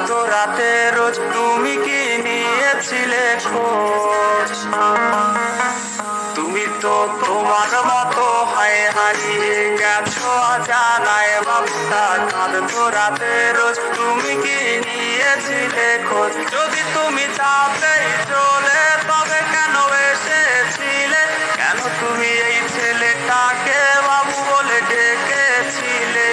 কাঁদতো রাতে রোজ, তুমি কি নিয়েছিলে খোঁজ? তুমি তো তোমার মতো হয় হারিয়ে গেছো অজানায়, বাবুটা কাঁদতো রাতে রোজ, তুমি কি নিয়েছিলে খোঁজ? যদি তুমি চাপেই চলে তবে কেন এসেছিলে? কেন তুমি এই ছেলেটাকে বাবু বলে ডেকেছিলে?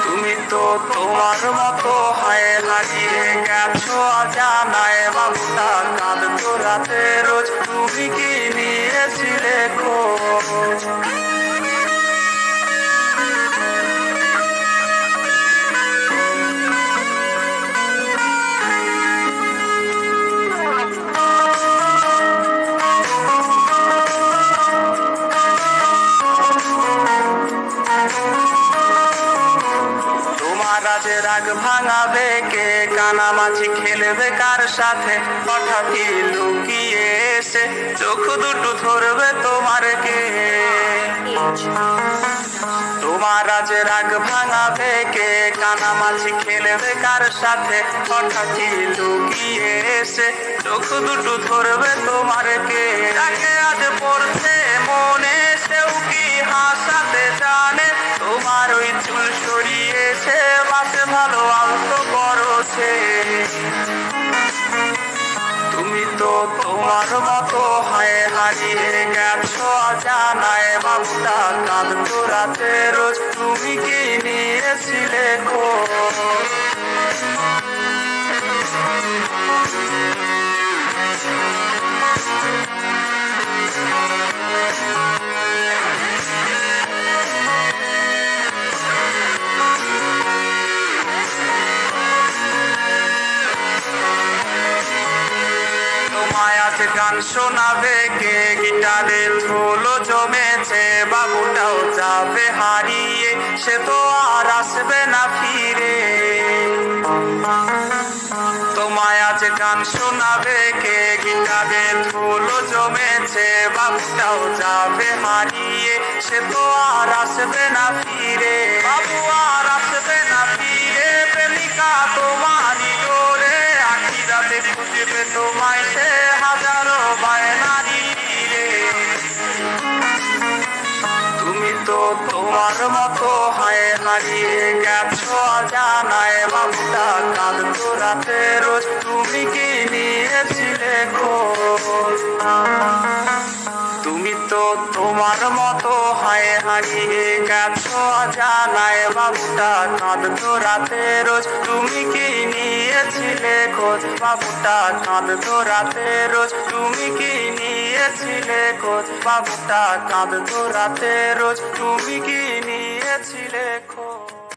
তুমি তো তোমার মতো হয় হারিয়ে গেছো অজানায়, বাবুটা কাঁদতো রাতে রোজ, তুমি কি নিয়েছিলে খোঁজ? আজ রাগ ভাঙাবে কে? কানামাছি খেলবে কার সাথে? হঠাৎই লুকিয়ে এসে চোখ দুটো ধরবে তোমার কে? তোমার আজ রাগ ভাঙাবে কে? কানামাছি খেলবে কার সাথে? হঠাৎই লুকিয়ে এসে চোখ দুটো ধরবে তোমার কে? তাকে আজ পড়ছে মনে, সেও কি হাসাতে জানে? তোমার ওই চুল সরিয়েছে, বাসে ভালো আলতো করছে। তুমি তো তোমার মতো হয় হারিয়ে গেছো অজানায়, বাবুটা কাঁদতো রাতে রোজ, তুমি কি নিয়েছিলে খোঁজ? গান শোনাবে কে? গিটারে ধুলো জমেছে, বাবুটাও যাবে হারিয়ে, সে তো আর আসবে না ফিরে। তোমায় আজ গান শোনাবে কে? গিটারে ধুলো জমেছে, বাবুটাও যাবে হারিয়ে, সে তো আর আসবে না ফিরে। বাবু আর আসবে না ফিরে, প্রেমিকা তোমারই ডোরে, আখি রাতে খুঁজবে তোমায় সে হাজারো বায়নারি রে। তুমি তো তোমার মতো হয় হারিয়ে গেছো অজানায়, বাবুটা কাঁদতো রাতে রোজ, তুমি কি নিয়েছিলে খোঁজ? তুমি তো তোমার মতো হয় হারিয়ে গেছো অজানায়, বাবুটা কাঁদতো রাতে রোজ, তুমি কি নিয়েছিলে খোঁজ? বাবুটা কাঁদতো রাতে রোজ, তুমি কি নিয়েছিলে খোঁজ? বাবুটা কাঁদতো রাতে রোজ, তুমি কি নিয়েছিলে খোঁজ?